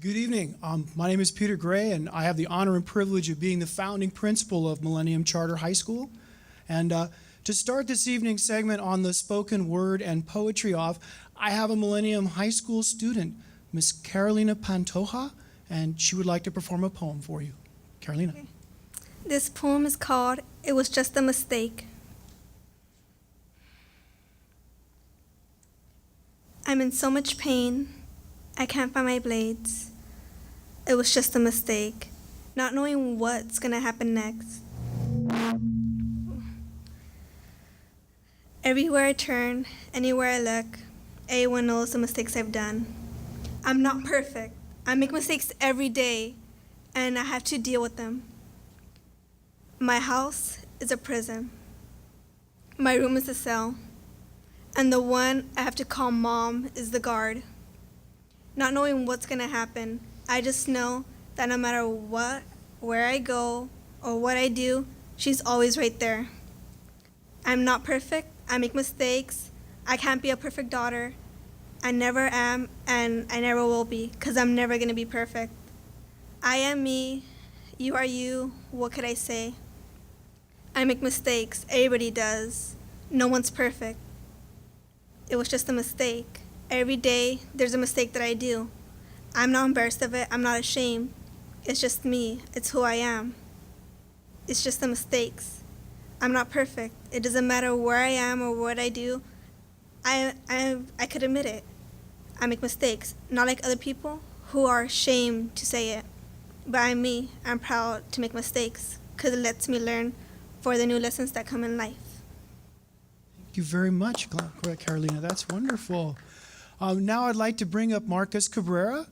Good evening. My name is Peter Gray, and I have the honor and privilege of being the founding principal of Millennium Charter High School. And to start this evening's segment on the spoken word and poetry off, I have a Millennium High School student, Miss Carolina Pantoja, and she would like to perform a poem for you. Carolina. Okay. This poem is called "It Was Just a Mistake." I'm in so much pain, I can't find my blades. It was just a mistake, not knowing what's gonna happen next. Everywhere I turn, anywhere I look, everyone knows the mistakes I've done. I'm not perfect. I make mistakes every day, and I have to deal with them. My house is a prison. My room is a cell. And the one I have to call mom is the guard. Not knowing what's gonna happen, I just know that no matter what, where I go, or what I do, she's always right there. I'm not perfect, I make mistakes, I can't be a perfect daughter. I never am, and I never will be, 'cause I'm never gonna be perfect. I am me, you are you, what could I say? I make mistakes, everybody does. No one's perfect. It was just a mistake. Every day, there's a mistake that I do. I'm not embarrassed of it. I'm not ashamed. It's just me. It's who I am. It's just the mistakes. I'm not perfect. It doesn't matter where I am or what I do. I could admit it. I make mistakes, not like other people who are ashamed to say it. But I'm me. I'm proud to make mistakes because it lets me learn for the new lessons that come in life. Thank you very much, Carolina. That's wonderful. Now I'd like to bring up Marcus Cabrera.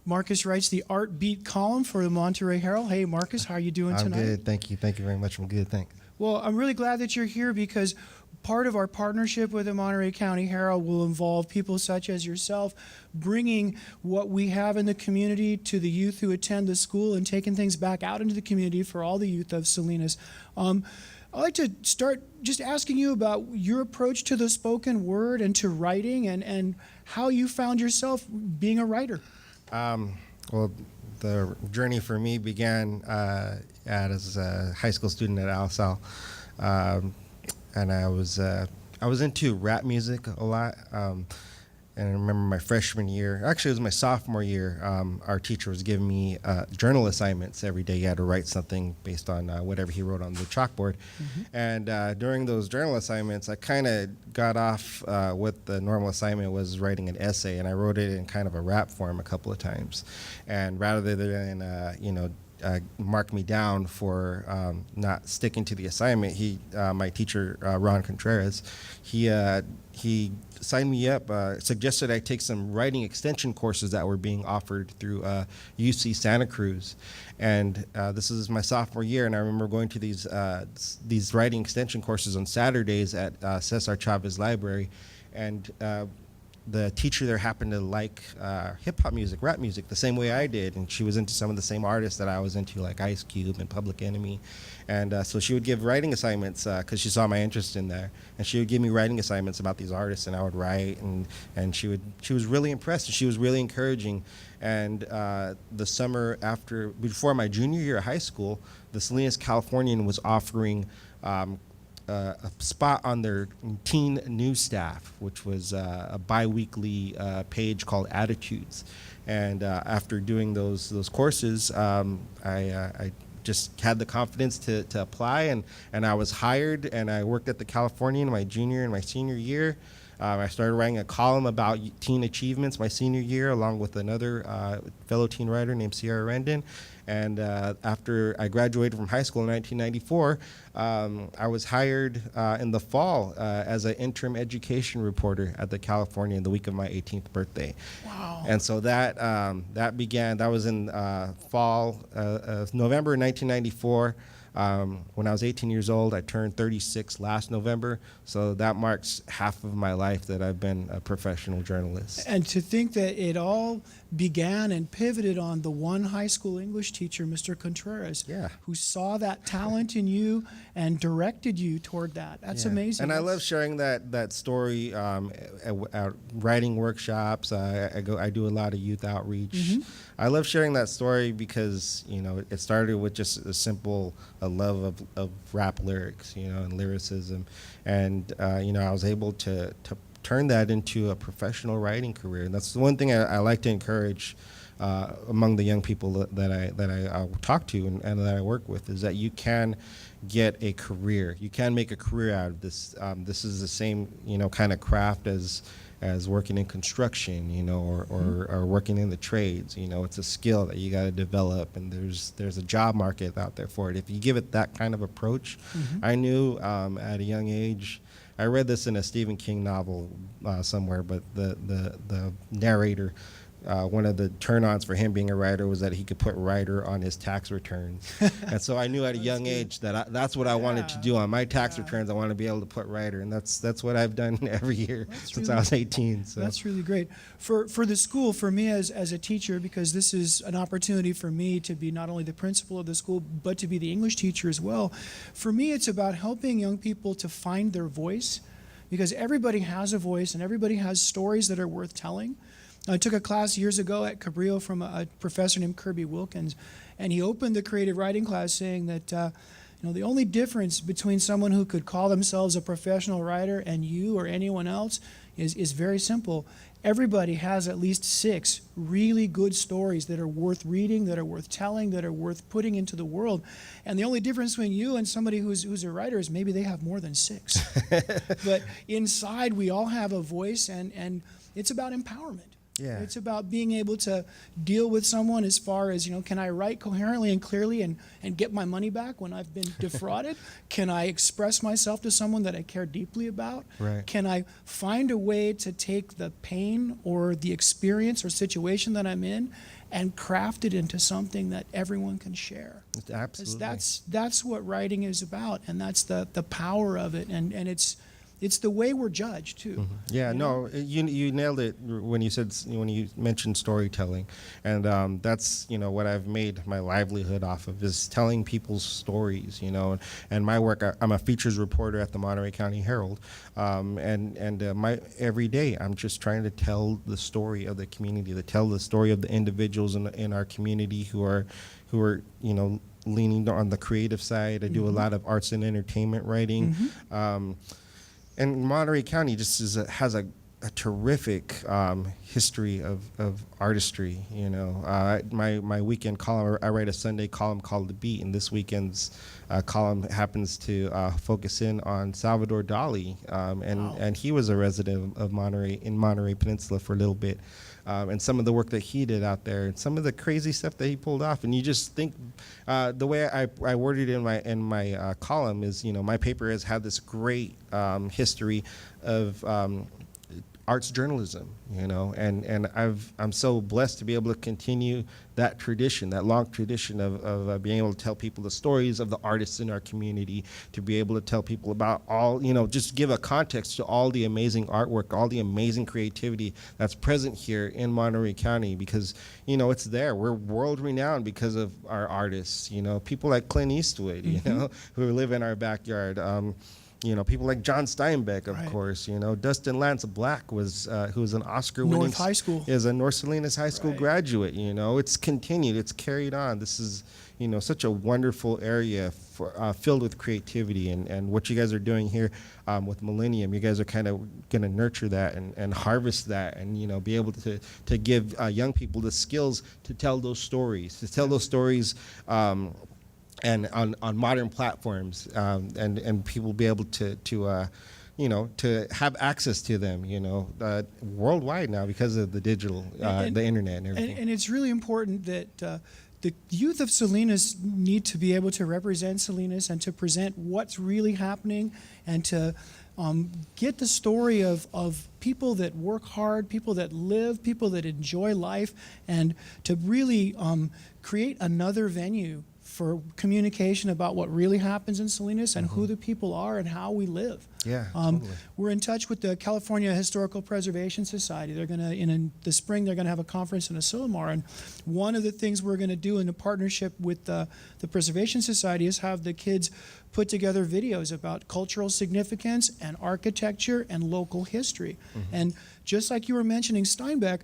Marcus writes the Art Beat column for the Monterey Herald. Hey, Marcus, how are you doing tonight? I'm good. Thank you. Thank you very much. I'm good. Thanks. Well, I'm really glad that you're here because part of our partnership with the Monterey County Herald will involve people such as yourself bringing what we have in the community to the youth who attend the school and taking things back out into the community for all the youth of Salinas. I'd like to start just asking you about your approach to the spoken word and to writing and how you found yourself being a writer. Well, the journey for me began as a high school student at ALSAL, and I was into rap music a lot. And I remember my freshman year, actually it was my sophomore year, our teacher was giving me journal assignments every day. He had to write something based on whatever he wrote on the chalkboard. Mm-hmm. And during those journal assignments, I kind of got off what the normal assignment was, writing an essay, and I wrote it in kind of a rap form a couple of times. And rather than, mark me down for not sticking to the assignment, my teacher, Ron Contreras, he signed me up, suggested I take some writing extension courses that were being offered through UC Santa Cruz. And this is my sophomore year, and I remember going to these writing extension courses on Saturdays at Cesar Chavez Library. And the teacher there happened to like hip-hop music, rap music, the same way I did, and she was into some of the same artists that I was into, like Ice Cube and Public Enemy. And so she would give writing assignments because she saw my interest in there, and she would give me writing assignments about these artists, and I would write, and she was really impressed, and she was really encouraging. And the summer before my junior year of high school, the Salinas Californian was offering a spot on their teen news staff, which was a bi-weekly page called Attitudes. And after doing those courses, I just had the confidence to apply, and I was hired, and I worked at the Californian my junior and my senior year. I started writing a column about teen achievements my senior year, along with another fellow teen writer named Sierra Rendon. And after I graduated from high school in 1994, I was hired in the fall as an interim education reporter at the Californian the week of my 18th birthday. Wow. And so that was in fall, November 1994. When I was 18 years old, I turned 36 last November, so that marks half of my life that I've been a professional journalist. And to think that it all began and pivoted on the one high school English teacher, Mr. Contreras, Yeah. who saw that talent in you and directed you toward that. That's Yeah. amazing. And I love sharing that story at writing workshops. I do a lot of youth outreach. I love sharing that story because, you know, it started with just a simple love of rap lyrics, you know, and lyricism. And, you know, I was able to turn that into a professional writing career. And that's the one thing I like to encourage among the young people that I talk to and that I work with, is that you can get a career. You can make a career out of this. This is the same, you know, kind of craft as working in construction, you know, or working in the trades. You know, it's a skill that you got to develop, and there's a job market out there for it. If you give it that kind of approach, I knew at a young age. I read this in a Stephen King novel somewhere, but the narrator, one of the turn-ons for him being a writer was that he could put writer on his tax returns. And so I knew at a young age that that's what I wanted to do on my tax returns. I want to be able to put writer, and that's what I've done every year since I was 18. So. That's really great. For the school, for me as a teacher, because this is an opportunity for me to be not only the principal of the school, but to be the English teacher as well. For me, it's about helping young people to find their voice, because everybody has a voice and everybody has stories that are worth telling. I took a class years ago at Cabrera from a professor named Kirby Wilkins, and he opened the creative writing class saying that you know, the only difference between someone who could call themselves a professional writer and you or anyone else is very simple. Everybody has at least 6 really good stories that are worth reading, that are worth telling, that are worth putting into the world. And the only difference between you and somebody who's a writer is maybe they have more than 6. But inside, we all have a voice, and it's about empowerment. Yeah. It's about being able to deal with someone as far as, you know, can I write coherently and clearly and get my money back when I've been defrauded? Can I express myself to someone that I care deeply about? Right. Can I find a way to take the pain or the experience or situation that I'm in and craft it into something that everyone can share? Absolutely. 'Cause that's what writing is about, and that's the power of it, and it's the way we're judged too. Yeah, You know? no, you nailed it when you mentioned storytelling, and that's, you know, what I've made my livelihood off of, is telling people's stories, you know, and my work. I'm a features reporter at the Monterey County Herald, and my every day I'm just trying to tell the story of the community, to tell the story of the individuals in our community who are you know, leaning on the creative side. I do a lot of arts and entertainment writing. And Monterey County just has a terrific history of artistry. You know, my weekend column, I write a Sunday column called The Beat, and this weekend's column happens to focus in on Salvador Dali, and he was a resident of Monterey Peninsula for a little bit. And some of the work that he did out there, and some of the crazy stuff that he pulled off, and you just think the way I worded it in my column is, you know, my paper has had this great history of arts journalism, you know, and I'm so blessed to be able to continue that tradition, that long tradition of being able to tell people the stories of the artists in our community, to be able to tell people about all, you know, just give a context to all the amazing artwork, all the amazing creativity that's present here in Monterey County, because, you know, it's there. We're world renowned because of our artists, you know, people like Clint Eastwood, you know, who live in our backyard. You know, people like John Steinbeck, of course. You know, Dustin Lance Black was who was an Oscar-winning North High School. Is a North Salinas High School graduate. You know, it's continued, it's carried on. This is, you know, such a wonderful area filled with creativity, and what you guys are doing here with Millennium, you guys are kind of going to nurture that and harvest that, and, you know, be able to give young people the skills to tell those stories, and on modern platforms, and people be able to you know, to have access to them, you know, worldwide now because of the digital, the internet and everything. And it's really important that the youth of Salinas need to be able to represent Salinas and to present what's really happening, and to get the story of people that work hard, people that live, people that enjoy life, and to really create another venue for communication about what really happens in Salinas and who the people are and how we live. Yeah, totally. We're in touch with the California Historical Preservation Society. They're going to, in the spring, they're going to have a conference in Asilomar. And one of the things we're going to do in a partnership with the Preservation Society is have the kids put together videos about cultural significance and architecture and local history. And just like you were mentioning Steinbeck,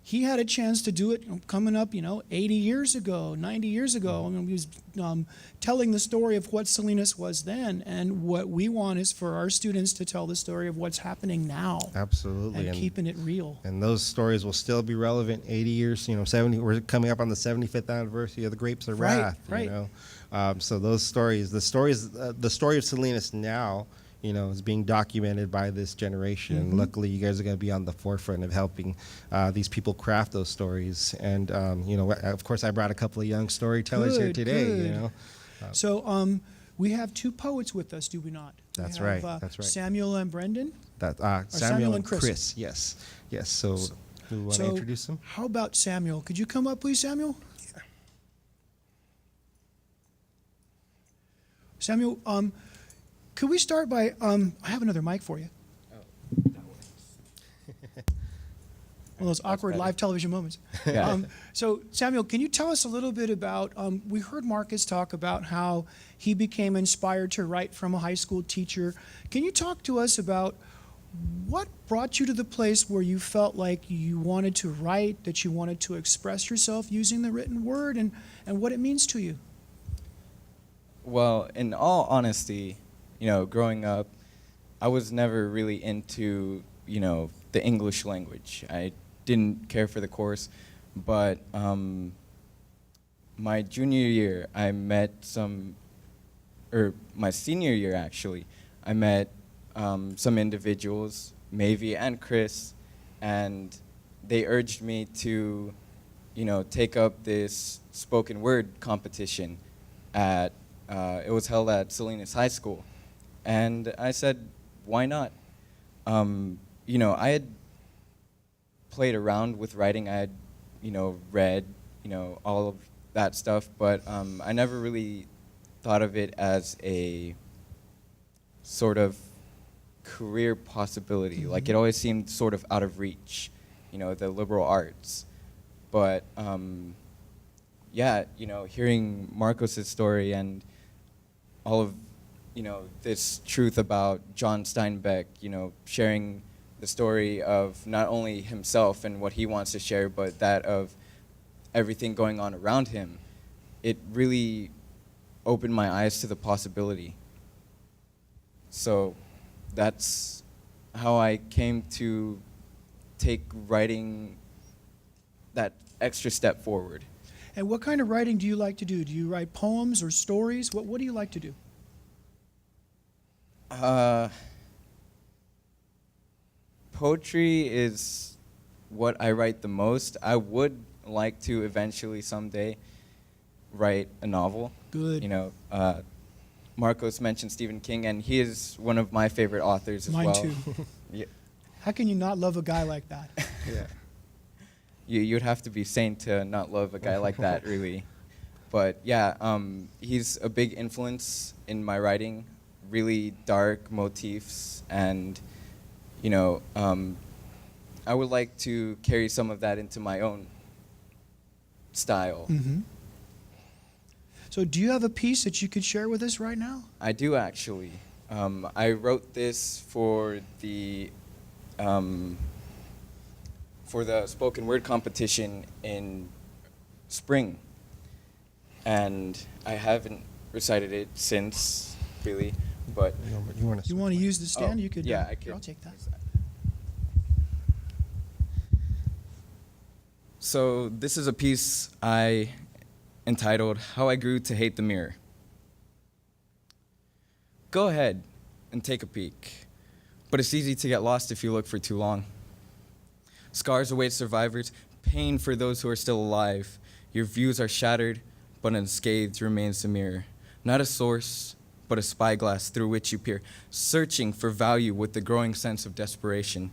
he had a chance to do it coming up, 80 years ago, 90 years ago. And he was telling the story of what Salinas was then. And what we want is for our students to tell the story of what's happening now. Absolutely. And keeping it real. And those stories will still be relevant 80 years, 70. We're coming up on the 75th anniversary of the Grapes of Wrath. Right. So those stories, the story of Salinas now, is being documented by this generation. And luckily, you guys are going to be on the forefront of helping these people craft those stories. And, of course, I brought a couple of young storytellers here today, Good. So we have two poets with us, do we not? That's we have, right. That's right. Samuel and Brendan. Samuel and Chris. Yes. So we want to introduce them? How about Samuel? Could you come up, please, Samuel? Yeah. Samuel, could we start by, I have another mic for you. Oh, that works. One of those awkward better. live television moments. Yeah. So, Samuel, can you tell us a little bit about, we heard Marcus talk about how he became inspired to write from a high school teacher. Can you talk to us about what brought you to the place where you felt like you wanted to write, that you wanted to express yourself using the written word, and what it means to you? Well, in all honesty, growing up, I was never really into, the English language. I didn't care for the course, but my junior year, I met my senior year actually, I met some individuals, Mavie and Chris, and they urged me to, take up this spoken word competition it was held at Salinas High School. And I said, why not? I had played around with writing. I had, read, all of that stuff, but I never really thought of it as a sort of career possibility. Like, it always seemed sort of out of reach, the liberal arts. But, hearing Marcos's story and all of this truth about John Steinbeck, sharing the story of not only himself and what he wants to share, but that of everything going on around him, it really opened my eyes to the possibility. So that's how I came to take writing that extra step forward. And what kind of writing do you like to do? Do you write poems or stories? What do you like to do? Poetry is what I write the most. I would like to eventually someday write a novel. Good. Marcos mentioned Stephen King, and he is one of my favorite authors as Mine well. too. Yeah. How can you not love a guy like that? Yeah. You'd have to be sane to not love a guy like that, really. But yeah, he's a big influence in my writing. Really dark motifs, and I would like to carry some of that into my own style. Mm-hmm. So do you have a piece that you could share with us right now? I do, actually. I wrote this for the spoken word competition in spring, and I haven't recited it since, really. But You want You want to use the stand? Oh, You could. yeah, I Here, could. I'll take that. So this is a piece I entitled "How I Grew to Hate the Mirror." Go ahead and take a peek, but it's easy to get lost if you look for too long. Scars await survivors, pain for those who are still alive. Your views are shattered, but unscathed remains the mirror. Not a source, but a spyglass through which you peer, searching for value with the growing sense of desperation.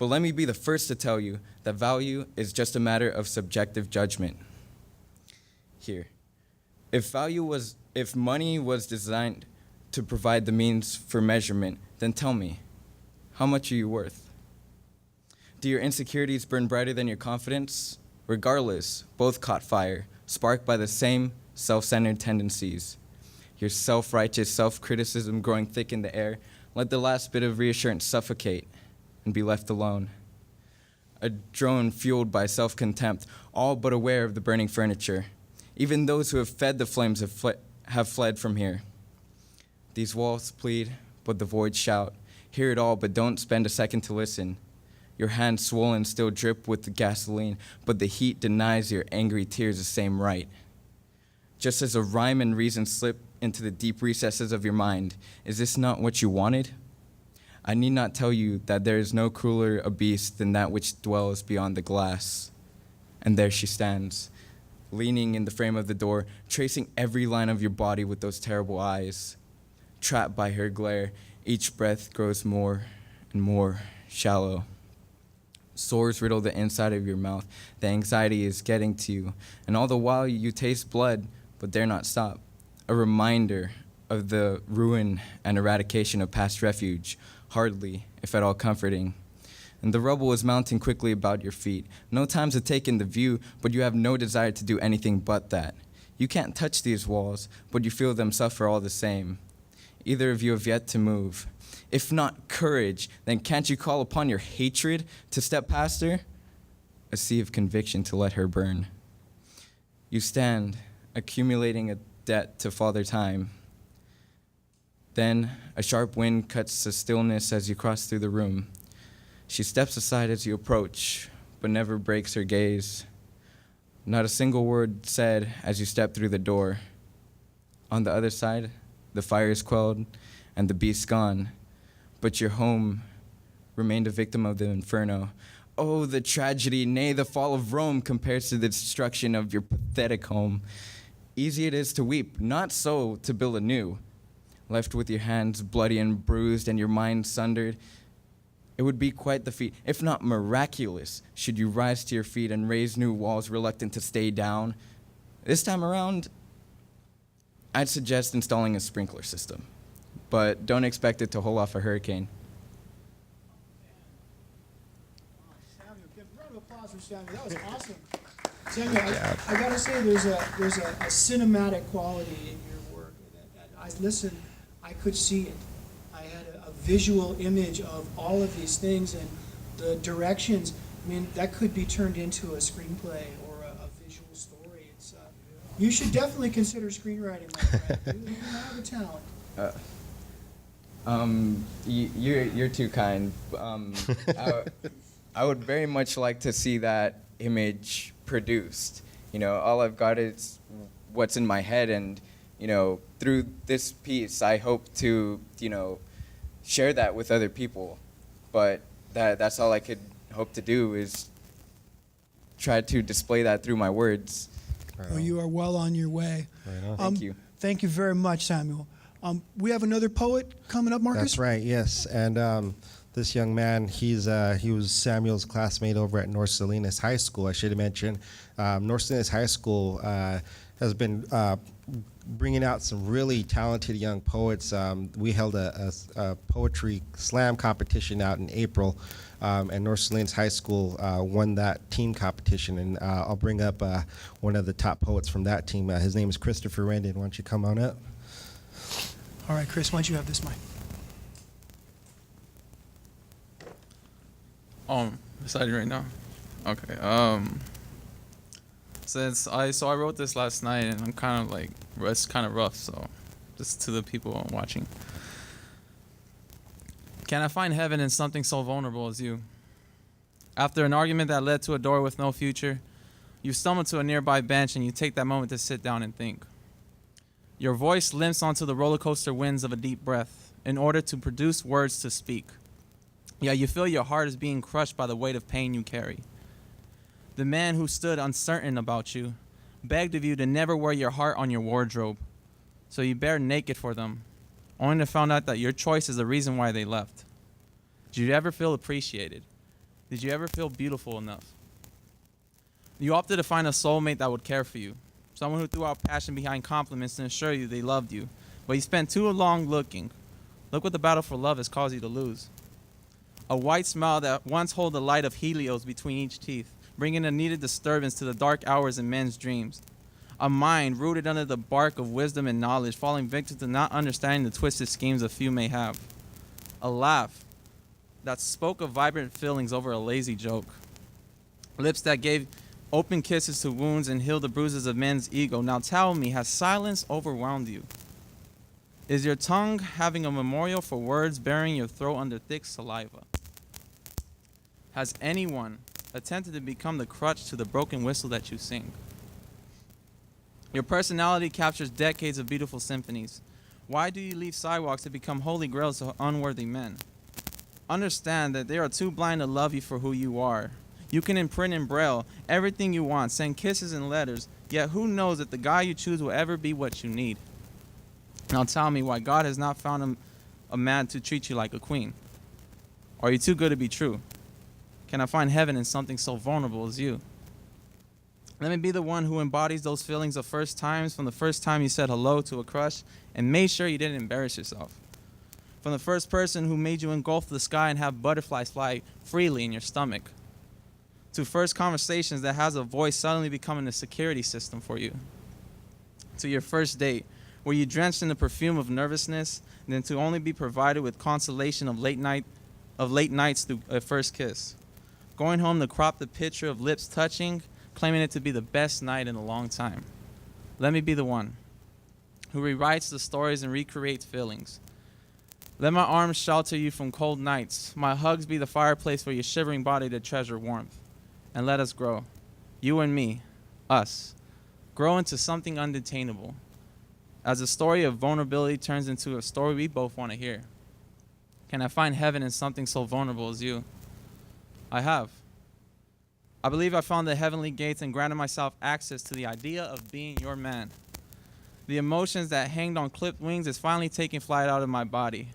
But let me be the first to tell you that value is just a matter of subjective judgment. Here, If money was designed to provide the means for measurement, then tell me, how much are you worth? Do your insecurities burn brighter than your confidence? Regardless, both caught fire, sparked by the same self-centered tendencies. Your self-righteous self-criticism growing thick in the air, let the last bit of reassurance suffocate and be left alone. A drone fueled by self-contempt, all but aware of the burning furniture. Even those who have fed the flames have fled from here. These walls plead, but the voids shout. Hear it all, but don't spend a second to listen. Your hands swollen still drip with the gasoline, but the heat denies your angry tears the same right. Just as a rhyme and reason slip into the deep recesses of your mind, is this not what you wanted? I need not tell you that there is no crueler a beast than that which dwells beyond the glass. And there she stands, leaning in the frame of the door, tracing every line of your body with those terrible eyes. Trapped by her glare, each breath grows more and more shallow. Sores riddle the inside of your mouth. The anxiety is getting to you, and all the while you taste blood, but dare not stop. A reminder of the ruin and eradication of past refuge, hardly, if at all, comforting. And the rubble is mounting quickly about your feet. No time to take in the view, but you have no desire to do anything but that. You can't touch these walls, but you feel them suffer all the same. Either of you have yet to move. If not courage, then can't you call upon your hatred to step past her? A sea of conviction to let her burn. You stand, accumulating a debt to Father Time. Then a sharp wind cuts the stillness as you cross through the room. She steps aside as you approach, but never breaks her gaze. Not a single word said as you step through the door. On the other side, the fire is quelled and the beast gone, but your home remained a victim of the inferno. Oh, the tragedy, nay, the fall of Rome compares to the destruction of your pathetic home. Easy it is to weep, not so to build anew. Left with your hands bloody and bruised and your mind sundered, it would be quite the feat, if not miraculous, should you rise to your feet and raise new walls reluctant to stay down. This time around, I'd suggest installing a sprinkler system, but don't expect it to hold off a hurricane. Samuel, give a round of applause for Samuel. That was awesome. Samuel, I gotta say, there's a cinematic quality in your work. I could see it. I had a visual image of all of these things and the directions. I mean, that could be turned into a screenplay or a visual story. It's you should definitely consider screenwriting, my friend. You have a talent. You're too kind. I would very much like to see that image produced. You know, all I've got is what's in my head, and through this piece, I hope to share that with other people. But that's all I could hope to do is try to display that through my words. Well, you are well on your way. Right on. Thank you. Thank you very much, Samuel. We have another poet coming up, Marcus? That's right, yes. And this young man, he was Samuel's classmate over at North Salinas High School. I should have mentioned North Salinas High School has been bringing out some really talented young poets. We held a poetry slam competition out in April, and North Salinas High School won that team competition. And I'll bring up one of the top poets from that team. His name is Christopher Rendon. Why don't you come on up? All right, Chris, why don't you have this mic? Beside you right now. Okay. So I wrote this last night, and I'm kind of like, it's kind of rough. So, just to the people watching. Can I find heaven in something so vulnerable as you? After an argument that led to a door with no future, you stumble to a nearby bench and you take that moment to sit down and think. Your voice limps onto the roller coaster winds of a deep breath in order to produce words to speak. Yeah, you feel your heart is being crushed by the weight of pain you carry. The man who stood uncertain about you begged of you to never wear your heart on your wardrobe, so you bare naked for them, only to find out that your choice is the reason why they left. Did you ever feel appreciated? Did you ever feel beautiful enough? You opted to find a soulmate that would care for you, someone who threw out passion behind compliments to ensure you they loved you, but you spent too long looking. Look what the battle for love has caused you to lose. A white smile that once held the light of Helios between each teeth, bringing a needed disturbance to the dark hours in men's dreams. A mind rooted under the bark of wisdom and knowledge, falling victim to not understanding the twisted schemes a few may have. A laugh that spoke of vibrant feelings over a lazy joke. Lips that gave open kisses to wounds and healed the bruises of men's ego. Now tell me, has silence overwhelmed you? Is your tongue having a memorial for words burying your throat under thick saliva? Has anyone attempted to become the crutch to the broken whistle that you sing? Your personality captures decades of beautiful symphonies. Why do you leave sidewalks to become holy grails to unworthy men? Understand that they are too blind to love you for who you are. You can imprint in braille everything you want, send kisses and letters, yet who knows that the guy you choose will ever be what you need? Now tell me why God has not found a man to treat you like a queen. Are you too good to be true? Can I find heaven in something so vulnerable as you? Let me be the one who embodies those feelings of first times, from the first time you said hello to a crush and made sure you didn't embarrass yourself. From the first person who made you engulf the sky and have butterflies fly freely in your stomach. To first conversations that has a voice suddenly becoming a security system for you. To your first date, where you drenched in the perfume of nervousness, and then to only be provided with consolation of late nights through a first kiss. Going home to crop the picture of lips touching, claiming it to be the best night in a long time. Let me be the one who rewrites the stories and recreates feelings. Let my arms shelter you from cold nights, my hugs be the fireplace for your shivering body to treasure warmth. And let us grow, you and me, us, grow into something undetainable. As the story of vulnerability turns into a story we both want to hear. Can I find heaven in something so vulnerable as you? I have. I believe I found the heavenly gates and granted myself access to the idea of being your man. The emotions that hanged on clipped wings is finally taking flight out of my body.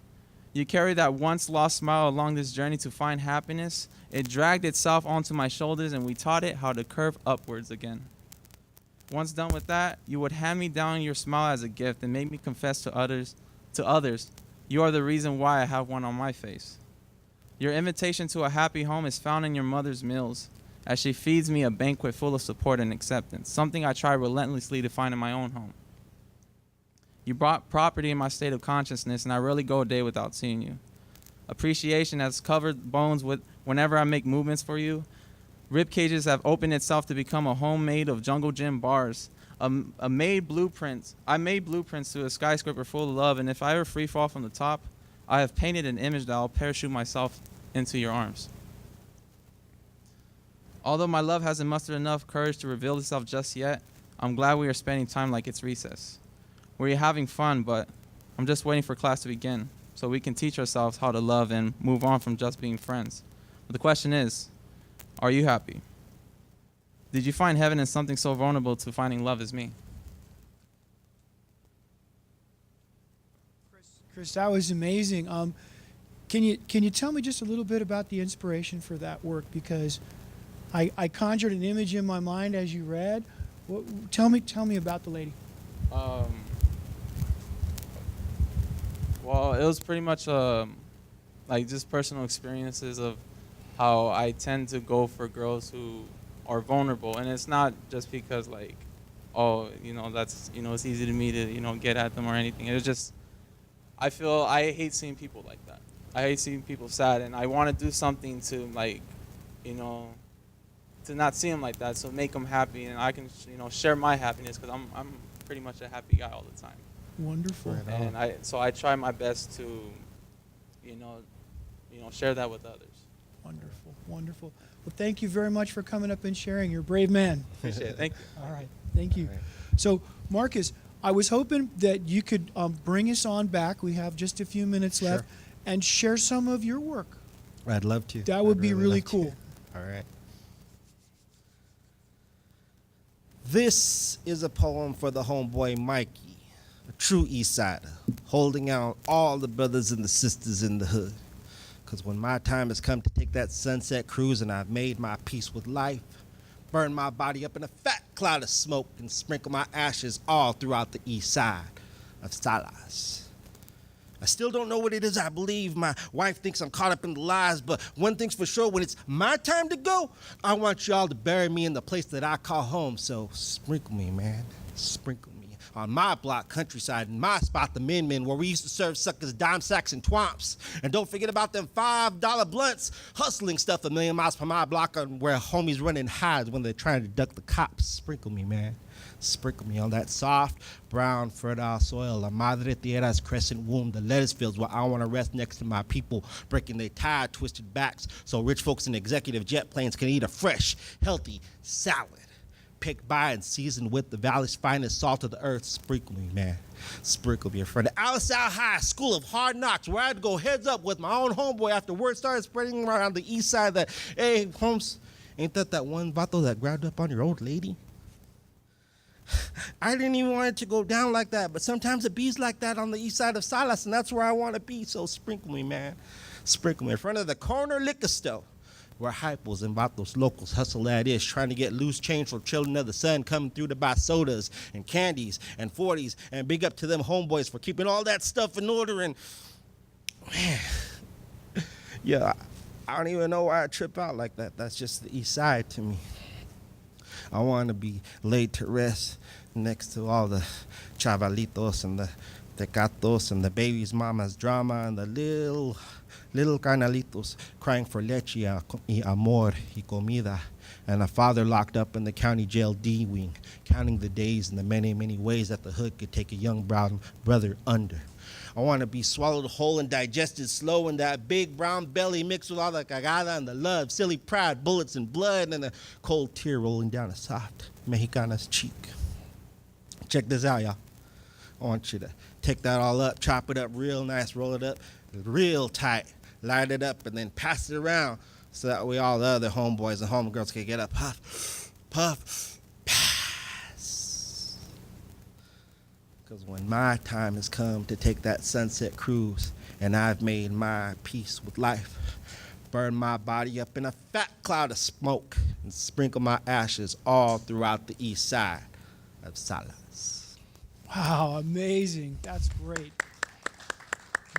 You carried that once lost smile along this journey to find happiness. It dragged itself onto my shoulders and we taught it how to curve upwards again. Once done with that, you would hand me down your smile as a gift and make me confess to others, you are the reason why I have one on my face. Your invitation to a happy home is found in your mother's meals, as she feeds me a banquet full of support and acceptance, something I try relentlessly to find in my own home. You brought property in my state of consciousness, and I rarely go a day without seeing you. Appreciation has covered bones whenever I make movements for you. Rib cages have opened itself to become a home made of jungle gym bars. I made blueprints to a skyscraper full of love, and if I ever free fall from the top, I have painted an image that I'll parachute myself into your arms. Although my love hasn't mustered enough courage to reveal itself just yet, I'm glad we are spending time like it's recess. We're having fun, but I'm just waiting for class to begin so we can teach ourselves how to love and move on from just being friends. But the question is, are you happy? Did you find heaven in something so vulnerable to finding love as me? Chris, that was amazing. Can you tell me just a little bit about the inspiration for that work? Because I conjured an image in my mind as you read. Tell me about the lady. Well, it was pretty much like just personal experiences of how I tend to go for girls who are vulnerable, and it's not just because like, oh, that's it's easy to me to get at them or anything. It was just I hate seeing people like that. I hate seeing people sad, and I want to do something to like, to not see them like that, so make them happy, and I can share my happiness because I'm pretty much a happy guy all the time. Wonderful. Right. And I try my best to, share that with others. Wonderful. Well, thank you very much for coming up and sharing. You're a brave man. Appreciate it. Thank you. All right. Thank you. All right. So, Marcus, I was hoping that you could bring us on back. We have just a few minutes left, Sure. and share some of your work. I'd love to. That would I'd be really love to. cool. All right. This is a poem for the homeboy Mikey, a true East Sider, holding out all the brothers and the sisters in the hood. Because when my time has come to take that sunset cruise and I've made my peace with life, burn my body up in a fat cloud of smoke and sprinkle my ashes all throughout the east side of Salas. I still don't know what it is I believe. My wife thinks I'm caught up in the lies, but one thing's for sure, when it's my time to go, I want y'all to bury me in the place that I call home. So sprinkle me, man. Sprinkle me. On my block, countryside, in my spot, the Min, where we used to serve suckers dime sacks and twomps. And don't forget about them $5 blunts, hustling stuff a million miles from my block, on where homies running hides when they're trying to duck the cops. Sprinkle me, man. Sprinkle me on that soft, brown, fertile soil. La Madre Tierra's crescent womb, the lettuce fields where I want to rest next to my people, breaking their tired, twisted backs so rich folks in executive jet planes can eat a fresh, healthy salad. Picked by and seasoned with the valley's finest salt of the earth. Sprinkle me, man. Sprinkle me in front of Alisal High School of Hard Knocks, where I had to go heads up with my own homeboy after word started spreading around the east side that, hey, Holmes, ain't that one vato that grabbed up on your old lady? I didn't even want it to go down like that, but sometimes it bees like that on the east side of Salas, and that's where I want to be. So sprinkle me, man. Sprinkle me in front of the corner liquor store, where hypos and vatos locals hustle at ish, trying to get loose change from children of the sun coming through to buy sodas and candies and 40s, and big up to them homeboys for keeping all that stuff in order. And man, yeah, I don't even know why I trip out like that. That's just the east side to me. I want to be laid to rest next to all the chavalitos and the tecatos and the baby's mama's drama and the little carnalitos crying for leche y amor y comida, and a father locked up in the county jail D wing, counting the days and the many, many ways that the hood could take a young brown brother under. I want to be swallowed whole and digested slow in that big brown belly mixed with all the cagada and the love, silly pride, bullets and blood, and a cold tear rolling down a soft Mexicana's cheek. Check this out, y'all. I want you to take that all up, chop it up real nice, roll it up real tight, light it up, and then pass it around so that way all the other homeboys and homegirls can get a puff, puff, pass. Because when my time has come to take that sunset cruise and I've made my peace with life, burn my body up in a fat cloud of smoke and sprinkle my ashes all throughout the east side of Salas. Wow, amazing. That's great.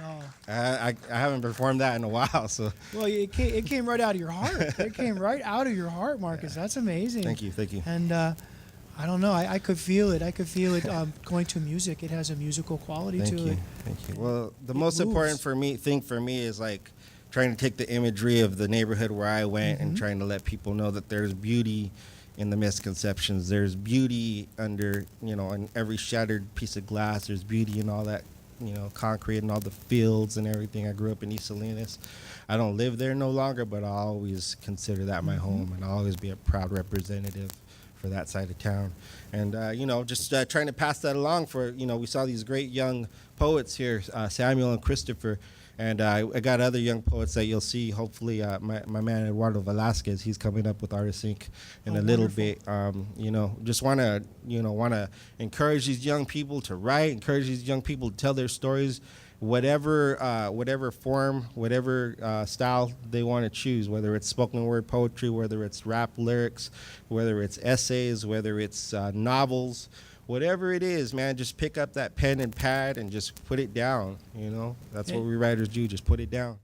No. I haven't performed that in a while, so. Well, it came right out of your heart. It came right out of your heart, Marcus. Yeah. That's amazing. Thank you. And I don't know. I could feel it. I could feel it going to music. It has a musical quality to it. Thank you. Well, the most important thing for me is like trying to take the imagery of the neighborhood where I went and trying to let people know that there's beauty in the misconceptions. There's beauty under, in every shattered piece of glass. There's beauty in all that, concrete and all the fields and everything. I grew up in East Salinas. I don't live there no longer, but I'll always consider that my home, and I'll always be a proud representative for that side of town. And, just trying to pass that along for, we saw these great young poets here, Samuel and Christopher, and I got other young poets that you'll see, hopefully, my man Eduardo Velasquez, he's coming up with Artist Inc. in a little bit. Just want to encourage these young people to write, encourage these young people to tell their stories, whatever form, whatever style they want to choose, whether it's spoken word poetry, whether it's rap lyrics, whether it's essays, whether it's novels, whatever it is, man, just pick up that pen and pad and just put it down, That's what we writers do, just put it down.